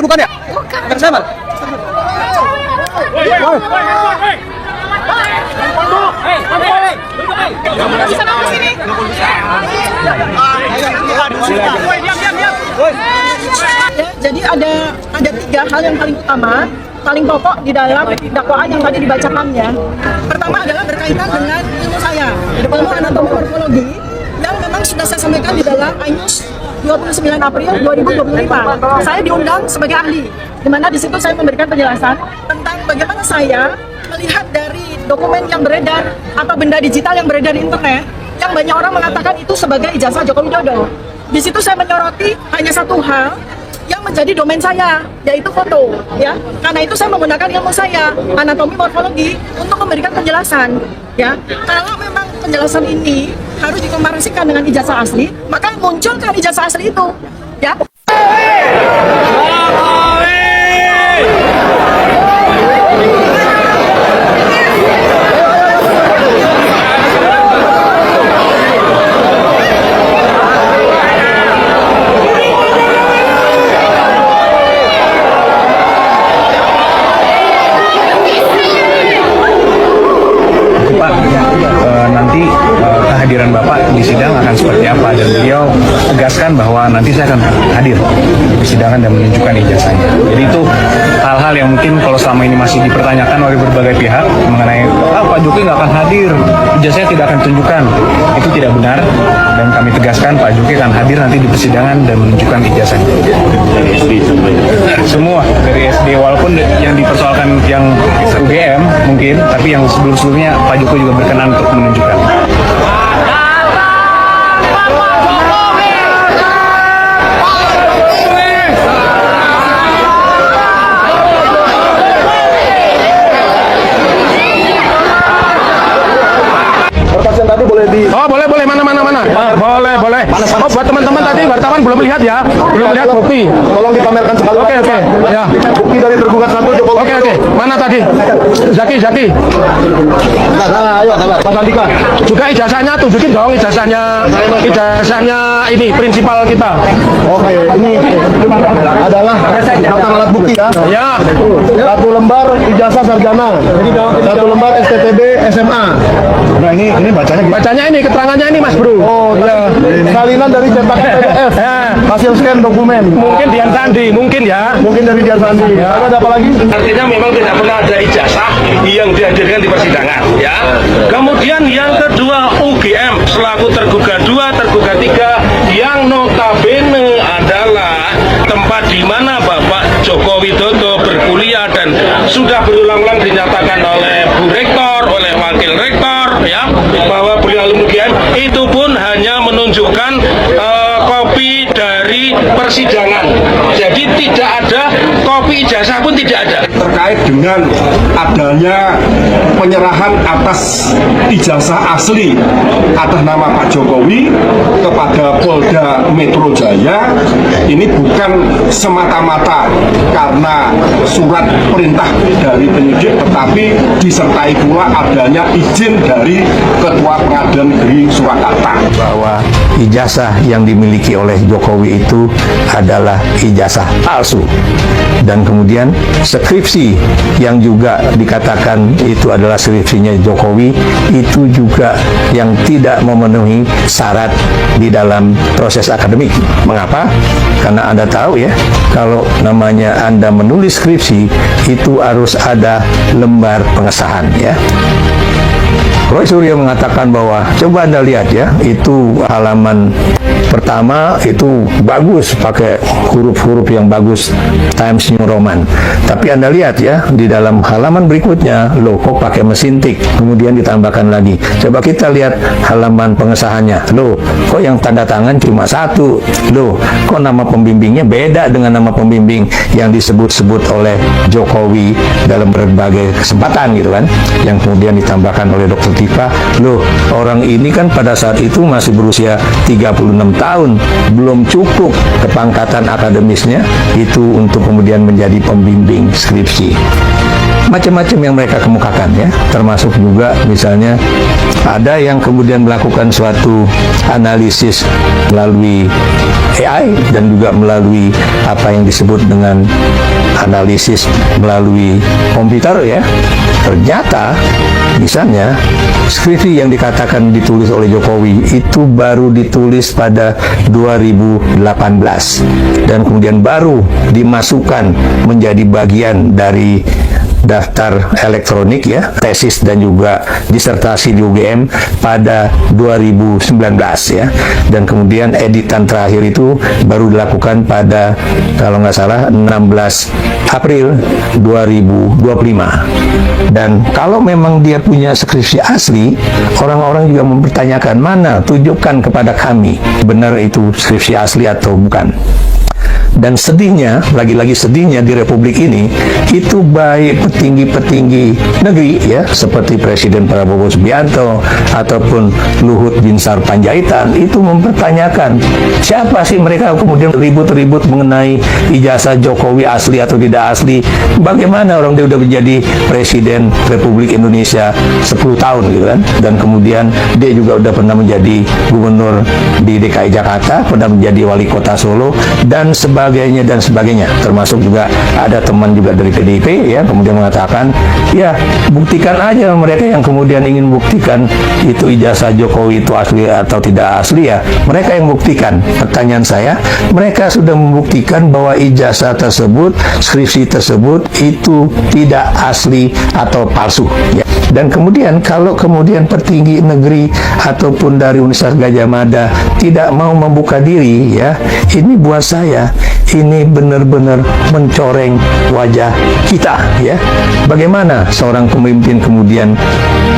Bukan ya? Bukan saya, Mal. Jadi ada 3 hal yang paling utama, paling pokok di dalam dakwaan yang tadi dibacakannya. Pertama adalah berkaitan dengan ilmu saya, ilmu anatomi morfologi yang memang sudah saya sampaikan di dalam INUS 29 April 2025. Saya diundang sebagai ahli, di mana di situ saya memberikan penjelasan tentang bagaimana saya melihat dari dokumen yang beredar atau benda digital yang beredar di internet, yang banyak orang mengatakan itu sebagai ijazah Joko Widodo. Di situ saya menyoroti hanya satu hal yang menjadi domain saya, yaitu foto, ya. Karena itu saya menggunakan ilmu saya, anatomi morfologi, untuk memberikan penjelasan, ya. Kalau memang penjelasan ini harus dikomparasikan dengan ijazah asli, maka munculkan ijazah asli itu, ya. Nanti kehadiran Bapak di sidang akan seperti apa, dan beliau tegaskan bahwa nanti saya akan hadir di persidangan dan menunjukkan ijazahnya. Jadi itu hal-hal yang mungkin kalau selama ini masih dipertanyakan oleh berbagai pihak mengenai Pak Jokowi nggak akan hadir, ijazahnya tidak akan tunjukkan, itu tidak benar, dan kami tegaskan Pak Jokowi akan hadir nanti di persidangan dan menunjukkan ijazahnya. Dari SD semua dari SD, walaupun yang dipersoalkan yang UGM mungkin, tapi yang sebelum-sebelumnya Pak Jokowi juga berkenan untuk menunjukkan. Pertanyaan tadi boleh di... Oh, boleh, mana. Boleh. Oh, buat teman-teman tadi wartawan belum lihat ya? Belum lihat bukti. Tolong dipamerkan sekali. Oke. Ya. Bukti dari tergugat 1 Jokowi. Oke. Mana tadi? Zaki. Ayo, Mas Andika. Juga ijazahnya, tunjukin dong ijazahnya ini prinsipal kita. Oke, ini adalah daftar alat bukti ya. Ya. 1 lembar ijazah sarjana, 1 lembar STTB SMA. Nah ini bacanya gitu. Bacanya ini, keterangannya ini Mas Bro. Oh iya. Salinan dari cetakan PDF. Hasil scan dokumen. Mungkin Dian Sandi, mungkin ya. Mungkin dari Dian Sandi. Lalu ada apa lagi? Artinya memang tidak pernah ada ijazah yang dihadirkan di persidangan, ya. Kemudian yang kedua, UGM selaku tergugat 2, tergugat 3 yang notabene adalah tempat di mana Bapak Joko Widodo berkuliah dan sudah berulang-ulang dinyatakan oleh Bu Rektor, oleh Wakil Rektor, ya, bahwa beliau alumni UGM, itu pun hanya menunjukkan kopi dari persidangan. Jadi tidak ada kopi ijazah pun tidak ada. Terkait dengan adanya penyerahan atas ijazah asli atas nama Pak Jokowi kepada Polda Metro Jaya, ini bukan semata-mata karena surat perintah dari penyidik, tetapi disertai pula adanya izin dari Ketua Pengadilan Negeri Surakarta. Bahwa ijazah yang dimiliki oleh Jokowi itu adalah ijazah palsu, dan kemudian skripsi yang juga dikatakan itu adalah skripsinya Jokowi itu juga yang tidak memenuhi syarat di dalam proses akademik. Mengapa? Karena Anda tahu ya, kalau namanya Anda menulis skripsi itu harus ada lembar pengesahan ya. Roy Suryo mengatakan bahwa, coba Anda lihat ya, itu halaman pertama itu bagus, pakai huruf-huruf yang bagus, Times New Roman. Tapi Anda lihat ya, di dalam halaman berikutnya, loh kok pakai mesin tik, kemudian ditambahkan lagi. Coba kita lihat halaman pengesahannya, loh kok yang tanda tangan cuma 1, loh kok nama pembimbingnya beda dengan nama pembimbing yang disebut-sebut oleh Jokowi dalam berbagai kesempatan gitu kan, yang kemudian ditambahkan oleh Dr. Tifa, loh orang ini kan pada saat itu masih berusia 36 tahun, belum cukup kepangkatan akademisnya itu untuk kemudian menjadi pembimbing skripsi. macam-macam yang mereka kemukakan ya, termasuk juga misalnya ada yang kemudian melakukan suatu analisis melalui AI dan juga melalui apa yang disebut dengan analisis melalui komputer ya. Ternyata misalnya skripsi yang dikatakan ditulis oleh Jokowi itu baru ditulis pada 2018 dan kemudian baru dimasukkan menjadi bagian dari daftar elektronik ya, tesis dan juga disertasi di UGM pada 2019 ya, dan kemudian editan terakhir itu baru dilakukan pada kalau nggak salah 16 April 2025. Dan kalau memang dia punya skripsi asli, orang-orang juga mempertanyakan, mana, tunjukkan kepada kami benar itu skripsi asli atau bukan. Dan sedihnya, lagi-lagi sedihnya di Republik ini, itu baik petinggi-petinggi negeri ya, seperti Presiden Prabowo Subianto ataupun Luhut Binsar Panjaitan, itu mempertanyakan siapa sih mereka, kemudian ribut-ribut mengenai ijazah Jokowi asli atau tidak asli. Bagaimana orang dia udah menjadi Presiden Republik Indonesia 10 tahun gitu kan, dan kemudian dia juga udah pernah menjadi gubernur di DKI Jakarta, pernah menjadi wali kota Solo dan sebagainya, termasuk juga ada teman juga dari PDIP ya, kemudian mengatakan ya buktikan aja mereka yang kemudian ingin buktikan itu ijazah Jokowi itu asli atau tidak asli ya, mereka yang buktikan. Pertanyaan saya, mereka sudah membuktikan bahwa ijazah tersebut, skripsi tersebut itu tidak asli atau palsu ya. Dan kemudian kalau kemudian petinggi negeri ataupun dari Universitas Gadjah Mada tidak mau membuka diri ya, ini buat saya ini benar-benar mencoreng wajah kita ya. Bagaimana seorang pemimpin kemudian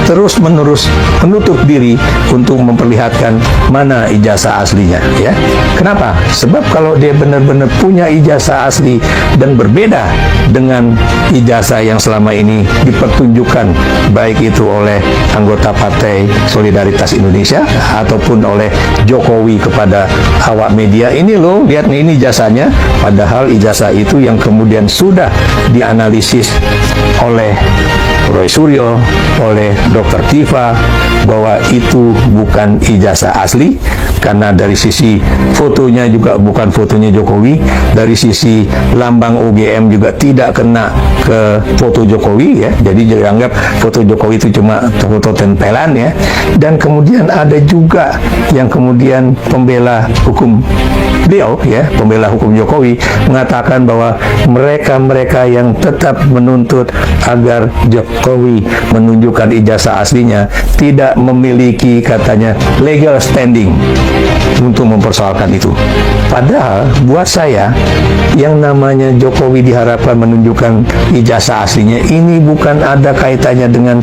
terus-menerus menutup diri untuk memperlihatkan mana ijazah aslinya ya. Kenapa? Sebab kalau dia benar-benar punya ijazah asli dan berbeda dengan ijazah yang selama ini dipertunjukkan baik itu oleh anggota Partai Solidaritas Indonesia ataupun oleh Jokowi kepada awak media, ini loh, lihat nih, ini ijazahnya, padahal ijazah itu yang kemudian sudah dianalisis oleh Roy Suryo, oleh Dr. Tifa, bahwa itu bukan ijazah asli, karena dari sisi fotonya juga bukan fotonya Jokowi, dari sisi lambang UGM juga tidak kena ke foto Jokowi ya, jadi dianggap foto Jokowi itu cuma foto tempelan ya. Dan kemudian ada juga yang kemudian pembela hukum beliau ya, pembela hukum Jokowi, mengatakan bahwa mereka-mereka yang tetap menuntut agar Jokowi menunjukkan ijazah aslinya tidak memiliki katanya legal standing untuk mempersoalkan itu. Padahal buat saya yang namanya Jokowi diharapkan menunjukkan ijazah aslinya ini bukan ada kaitannya dengan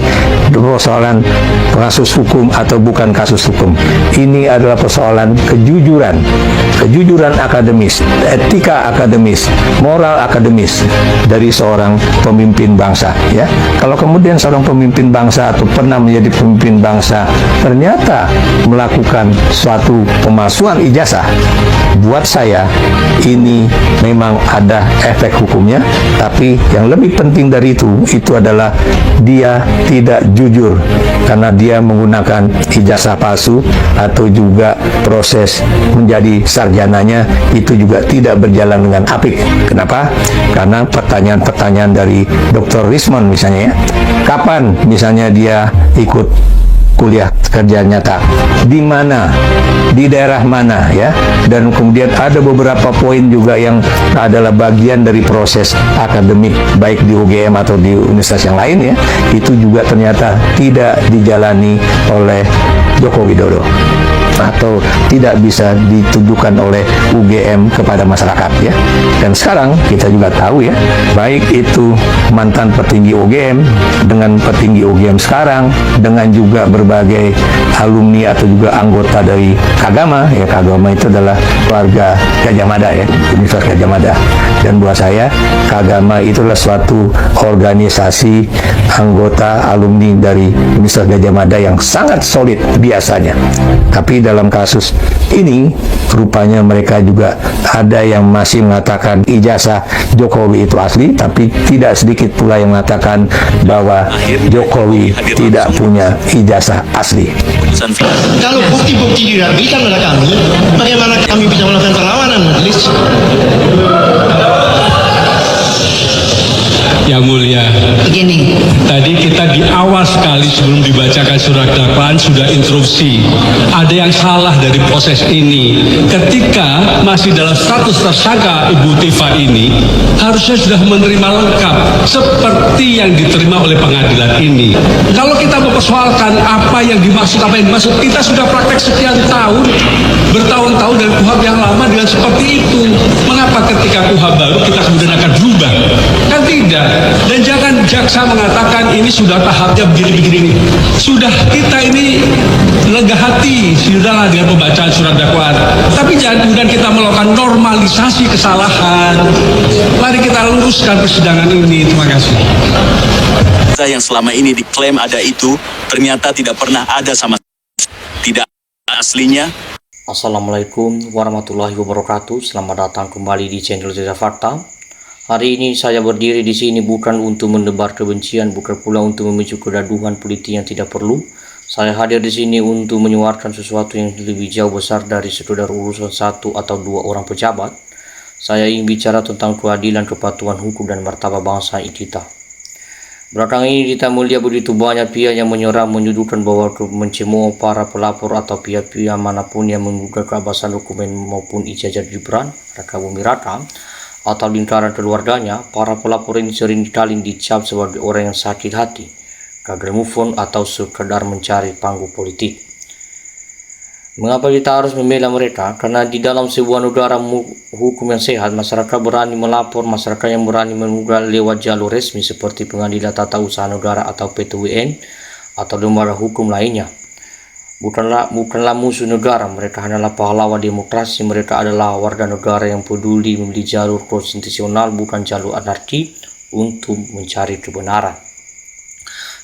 persoalan kasus hukum atau bukan kasus hukum. Ini adalah persoalan kejujuran akademis, etika akademis, moral akademis dari seorang pemimpin bangsa ya. Kalau kemudian seorang pemimpin bangsa atau pernah menjadi pemimpin bangsa ternyata melakukan suatu pemalsuan ijazah, buat saya ini memang ada efek hukumnya. Tapi yang lebih penting dari itu adalah dia tidak jujur karena dia menggunakan ijazah palsu, atau juga proses menjadi sarjananya itu juga tidak berjalan dengan apik. Kenapa? Karena pertanyaan-pertanyaan dari Dr. Rismond misalnya ya, kapan misalnya dia ikut kuliah kerja nyata, di mana, di daerah mana ya, dan kemudian ada beberapa poin juga yang adalah bagian dari proses akademik baik di UGM atau di universitas yang lain ya, itu juga ternyata tidak dijalani oleh Joko Widodo atau tidak bisa ditujukan oleh UGM kepada masyarakat ya. Dan sekarang kita juga tahu ya, baik itu mantan petinggi UGM dengan petinggi UGM sekarang, dengan juga berbagai alumni atau juga anggota dari Kagama ya. Kagama itu adalah keluarga Gadjah Mada ya, Universitas Gadjah Mada. Dan buat saya Kagama itulah suatu organisasi anggota alumni dari Universitas Gadjah Mada yang sangat solid biasanya. Tapi Tapi dalam kasus ini rupanya mereka juga ada yang masih mengatakan ijazah Jokowi itu asli, tapi tidak sedikit pula yang mengatakan bahwa Jokowi tidak punya ijazah asli. Kalau bukti-bukti dirapikan oleh kami, bagaimana kami bisa melakukan perlawanan, majelis? Yang mulia, Begini, tadi kita di awal sekali sebelum dibacakan surat dakwaan sudah interupsi. Ada yang salah dari proses ini. Ketika masih dalam status tersangka Ibu Tifa ini, harusnya sudah menerima lengkap seperti yang diterima oleh pengadilan ini. Kalau kita mempersoalkan apa yang dimaksud, kita sudah praktek sekian tahun, bertahun-tahun dan KUHAP yang lama dengan seperti itu. Mengapa ketika KUHAP baru kita kemudian akan berubah? Kan tidak. Dan jangan jaksa mengatakan ini sudah tahapnya begini-begini. Sudah kita ini lega hati, sudahlah dengan pembacaan surat dakwaan. Tapi jangan kemudian kita melakukan normalisasi kesalahan. Mari kita luruskan persidangan ini. Terima kasih. Yang selama ini diklaim ada itu ternyata tidak pernah ada sama tidak aslinya. Assalamualaikum warahmatullahi wabarakatuh. Selamat datang kembali di channel Jasa Fakta. Hari ini saya berdiri di sini bukan untuk mendebar kebencian, bukan pula untuk memicu kegaduhan politik yang tidak perlu. Saya hadir di sini untuk menyuarakan sesuatu yang lebih jauh besar dari sekedar urusan satu atau dua orang pejabat. Saya ingin bicara tentang keadilan, kepatuhan hukum dan martabat bangsa kita. Belakangan ini kita melihat begitu banyak pihak yang menyerang, menyudutkan bahwa mencemooh para pelapor atau pihak-pihak manapun yang menggugat keabsahan dokumen maupun ijazah Gibran Raka Buming Raka atau lingkaran keluarganya. Para pelapor ini sering kali dicap sebagai orang yang sakit hati, gagal move on atau sekedar mencari panggung politik. Mengapa kita harus membela mereka? Karena di dalam sebuah negara hukum yang sehat, masyarakat berani melapor, masyarakat yang berani menggugat lewat jalur resmi seperti Pengadilan Tata Usaha Negara atau PT-UN atau lembaga hukum lainnya. Bukanlah musuh negara, mereka hanyalah pahlawan demokrasi. Mereka adalah warga negara yang peduli memilih jalur konstitusional, bukan jalur anarki untuk mencari kebenaran.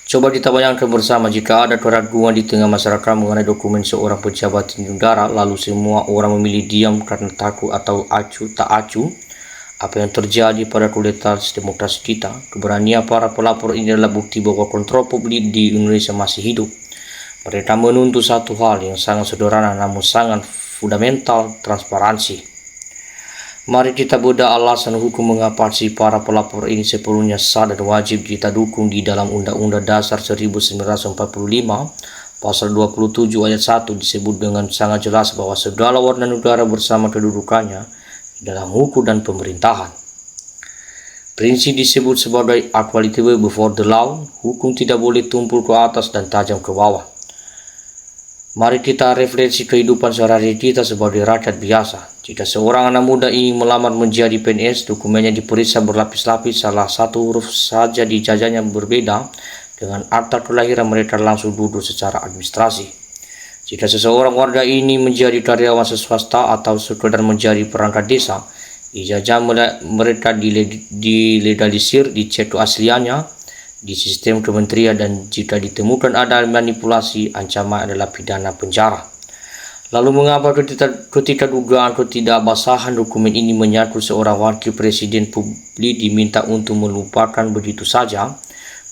Coba kita bayangkan bersama, jika ada keraguan di tengah masyarakat mengenai dokumen seorang pejabat negara, lalu semua orang memilih diam karena takut atau tak acuh, apa yang terjadi pada kualitas demokrasi kita? Keberanian para pelapor ini adalah bukti bahwa kontrol publik di Indonesia masih hidup. Mereka menuntut satu hal yang sangat sederhana namun sangat fundamental, transparansi. Mari kita bedah alasan hukum mengapa si para pelapor ini sepenuhnya sah dan wajib kita dukung. Di dalam Undang-Undang Dasar 1945 Pasal 27 ayat 1 disebut dengan sangat jelas bahwa segala warga negara bersama kedudukannya dalam hukum dan pemerintahan. Prinsip disebut sebagai equality before the law. Hukum tidak boleh tumpul ke atas dan tajam ke bawah. Mari kita refleksi kehidupan sehari-hari kita sebagai rakyat biasa. Jika seorang anak muda ingin melamar menjadi PNS, dokumennya diperiksa berlapis-lapis, salah satu huruf saja di ijazahnya berbeda dengan akta kelahiran, mereka langsung duduk secara administrasi. Jika seseorang warga ini menjadi karyawan swasta atau sekedar menjadi perangkat desa, ijazah mereka dilegalisir, dicek keasliannya di sistem kementerian, dan jika ditemukan ada manipulasi, ancaman adalah pidana penjara. Lalu mengapa ketika dugaan ketidakbasahan dokumen ini menyangkut seorang wakil presiden, publik diminta untuk melupakan begitu saja?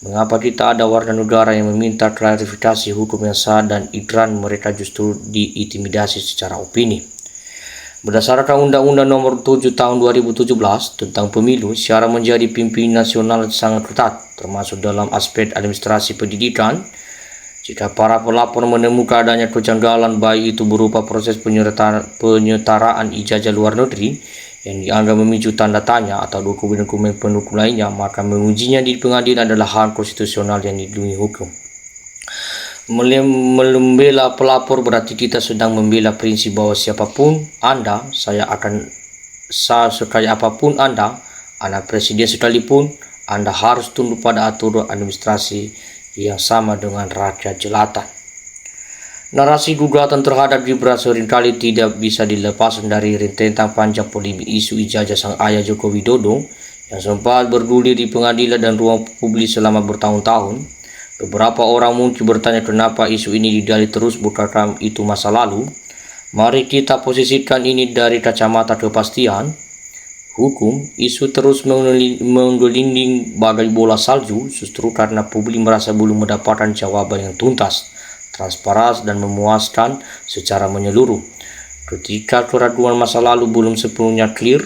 Mengapa kita ada warga negara yang meminta klarifikasi hukum yang sah dan iklan mereka justru diintimidasi secara opini? Berdasarkan Undang-Undang Nomor 7 Tahun 2017 tentang Pemilu, syarat menjadi pimpinan nasional sangat ketat, termasuk dalam aspek administrasi pendidikan. Jika para pelapor menemukan adanya kejanggalan, baik itu berupa proses penyetaraan ijazah luar negeri yang dianggap memicu tanda tanya atau dokumen-dokumen pendukung lainnya, maka mengujinya di pengadilan adalah hak konstitusional yang dilindungi hukum. Membela pelapor berarti kita sedang membela prinsip bahwa siapapun Anda, sekaya apapun Anda, anak presiden sekalipun, Anda harus tunduk pada aturan administrasi yang sama dengan rakyat jelata. Narasi gugatan terhadap Gibran seringkali tidak bisa dilepaskan dari rentetan panjang polemik isu ijazah sang ayah Joko Widodo yang sempat bergulir di pengadilan dan ruang publik selama bertahun-tahun. Beberapa orang mungkin bertanya kenapa isu ini digali terus, bukankah itu masa lalu? Mari kita posisikan ini dari kacamata kepastian hukum. Isu terus menggelinding bagai bola salju justru karena publik merasa belum mendapatkan jawaban yang tuntas, transparan, dan memuaskan secara menyeluruh. Ketika keraguan masa lalu belum sepenuhnya clear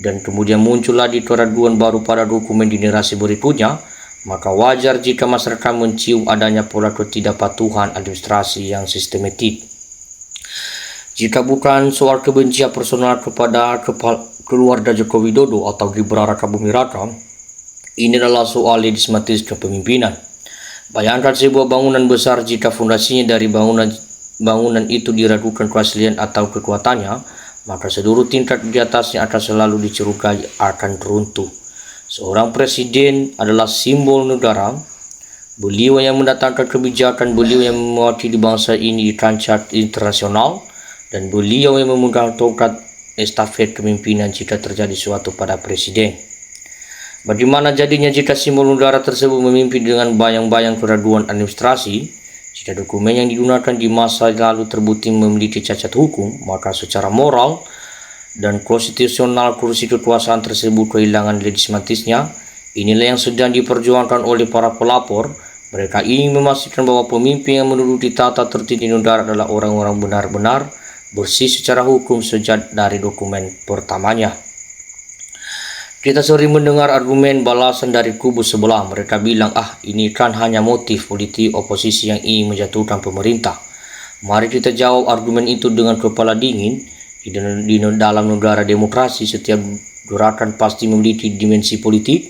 dan kemudian muncul lagi keraguan baru pada dokumen generasi berikutnya, maka wajar jika masyarakat mencium adanya pola ketidakpatuhan administrasi yang sistematik. Jika bukan soal kebencian personal kepada keluarga Joko Widodo atau Gibran Raka Buming Raka, ini adalah soal legislatif kepemimpinan. Bayangkan sebuah bangunan besar, jika fondasinya dari bangunan itu diragukan keaslian atau kekuatannya, maka seluruh tingkat di atasnya akan selalu dicurigai akan runtuh. Seorang presiden adalah simbol negara. Beliau yang mendatangkan kebijakan, beliau yang mewakili bangsa ini di kancah internasional, dan beliau yang memegang tongkat estafet kepemimpinan jika terjadi suatu pada presiden. Bagaimana jadinya jika simbol negara tersebut memimpin dengan bayang-bayang keraguan administrasi? Jika dokumen yang digunakan di masa lalu terbukti memiliki cacat hukum, maka secara moral dan konstitusional kursi kekuasaan tersebut kehilangan legislatifnya. Inilah yang sedang diperjuangkan oleh para pelapor. Mereka ingin memastikan bahwa pemimpin yang menduduki tata tertib di negara adalah orang-orang benar-benar bersih secara hukum sejak dari dokumen pertamanya. Kita sering mendengar argumen balasan dari kubu sebelah. Mereka bilang, ini kan hanya motif politik oposisi yang ingin menjatuhkan pemerintah. Mari kita jawab argumen itu dengan kepala dingin. Di dalam negara demokrasi, setiap gerakan pasti memiliki dimensi politik.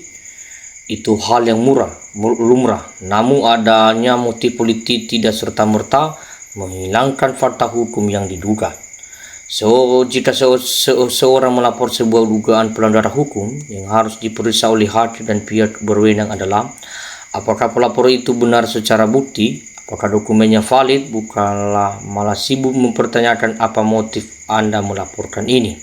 Itu hal yang lumrah. Namun adanya motif politik tidak serta-merta menghilangkan fakta hukum yang diduga. Jika seorang melapor sebuah dugaan pelanggaran hukum, yang harus diperiksa oleh hakim dan pihak berwenang adalah apakah pelapor itu benar secara bukti, apakah dokumennya valid, bukanlah malah sibuk mempertanyakan apa motif Anda melaporkan ini.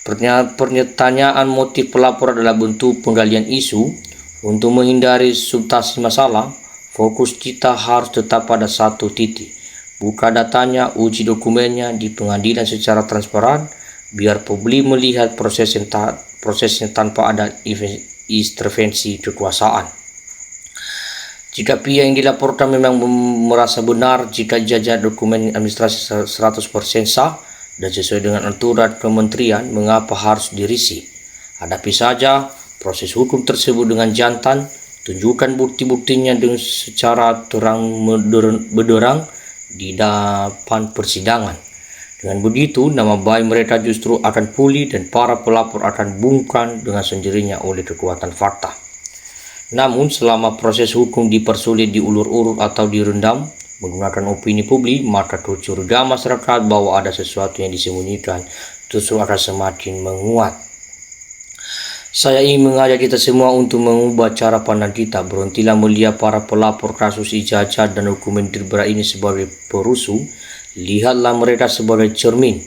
Pertanyaan motif pelapor adalah bentuk penggalian isu. Untuk menghindari substansi masalah, fokus kita harus tetap pada satu titik. Buka datanya, uji dokumennya di pengadilan secara transparan, biar publik melihat prosesnya tanpa ada intervensi kekuasaan. Jika pihak yang dilaporkan memang merasa benar, jika jajak dokumen administrasi 100% sah dan sesuai dengan aturan kementerian, mengapa harus dirisi? Hadapi saja proses hukum tersebut dengan jantan, tunjukkan bukti-buktinya dengan secara terang benderang di depan persidangan. Dengan begitu, nama baik mereka justru akan pulih dan para pelapor akan bungkam dengan sendirinya oleh kekuatan fakta. Namun, selama proses hukum dipersulit, diulur-ulur atau direndam menggunakan opini publik, maka kecurigaan masyarakat bahwa ada sesuatu yang disembunyikan justru akan semakin menguat. Saya ingin mengajak kita semua untuk mengubah cara pandang kita. Berhentilah melihat para pelapor kasus ijazah dan dokumen Gibran ini sebagai perusuh. Lihatlah mereka sebagai cermin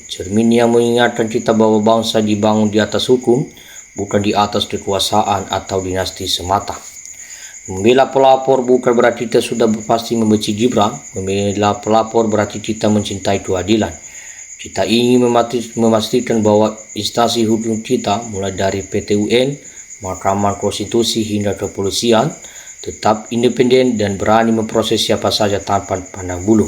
yang mengingatkan kita bahwa bangsa dibangun di atas hukum, bukan di atas kekuasaan atau dinasti semata. Membela pelapor bukan berarti kita sudah pasti membenci Gibran. Membela pelapor berarti kita mencintai keadilan. Kita ingin memastikan bahwa instansi hukum kita, mulai dari PT UN, Mahkamah Konstitusi hingga kepolisian, tetap independen dan berani memproses siapa saja tanpa pandang bulu.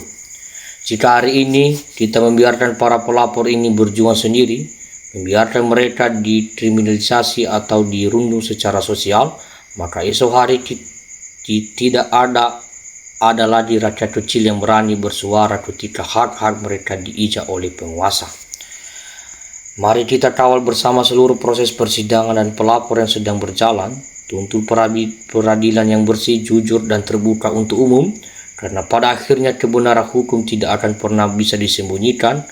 Jika hari ini kita membiarkan para pelapor ini berjuang sendiri, membiarkan mereka dikriminalisasi atau dirundung secara sosial, maka esok hari tidak ada lagi rakyat kecil yang berani bersuara ketika hak-hak mereka diinjak oleh penguasa. Mari kita kawal bersama seluruh proses persidangan dan pelapor yang sedang berjalan. Tuntut peradilan yang bersih, jujur, dan terbuka untuk umum, karena pada akhirnya kebenaran hukum tidak akan pernah bisa disembunyikan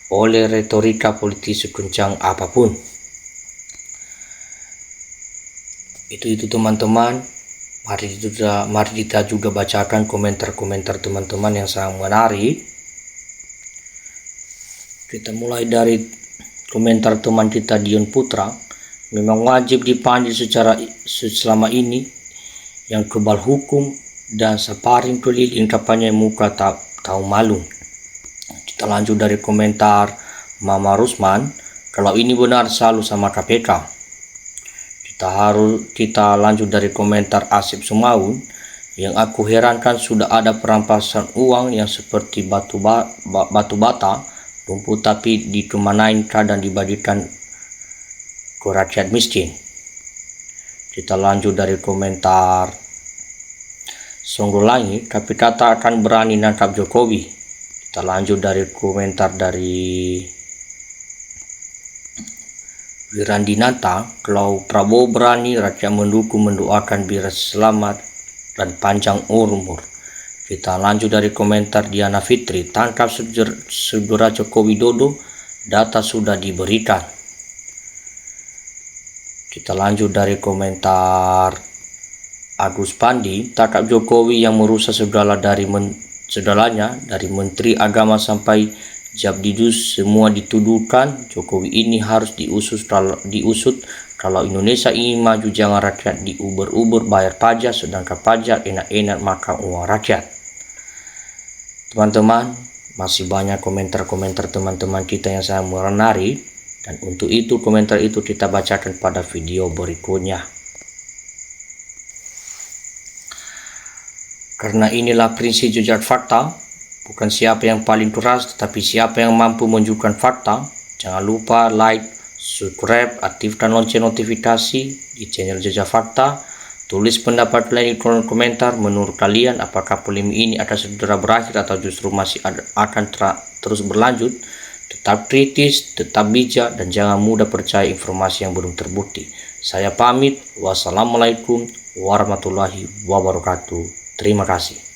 oleh retorika politik sekencang apapun. Itu teman-teman. Mari kita juga bacakan komentar-komentar teman-teman yang sangat menarik. Kita mulai dari komentar teman kita Dion Putra. Memang wajib dipanggil selama ini yang kebal hukum dan separing keliling tapanya muka tak tahu malu. Kita lanjut dari komentar Mama Rusman, kalau ini benar selalu sama KPK. Kita lanjut dari komentar Asip Sumaun, yang aku herankan sudah ada perampasan uang yang seperti batu bata, rumput tapi dikemanain dan dibagikan ke rakyat miskin. Kita lanjut dari komentar Songgolangi, KPK tak akan berani nangkap Jokowi. Kita lanjut dari komentar dari Wirandinata, kalau Prabowo berani, rakyat mendukung, mendoakan biar selamat dan panjang umur. Kita lanjut dari komentar Diana Fitri, tangkap segera Joko Widodo, data sudah diberikan. Kita lanjut dari komentar Agus Pandi, tangkap Jokowi yang merusak segalanya dari Menteri Agama sampai Jabdidus, semua dituduhkan. Jokowi ini harus diusut kalau Indonesia ingin maju. Jangan rakyat diuber-uber bayar pajak, sedangkan pajak enak-enak makan uang rakyat. Teman-teman, masih banyak komentar-komentar teman-teman kita yang sangat menarik, dan untuk itu komentar itu kita bacakan pada video berikutnya. Karena inilah prinsip jejak fakta, bukan siapa yang paling keras, tetapi siapa yang mampu menunjukkan fakta. Jangan lupa like, subscribe, aktifkan lonceng notifikasi di channel Jejak Fakta. Tulis pendapat kalian di kolom komentar. Menurut kalian, apakah polemik ini akan segera berakhir atau justru masih akan terus berlanjut? Tetap kritis, tetap bijak, dan jangan mudah percaya informasi yang belum terbukti. Saya pamit. Wassalamualaikum warahmatullahi wabarakatuh. Terima kasih.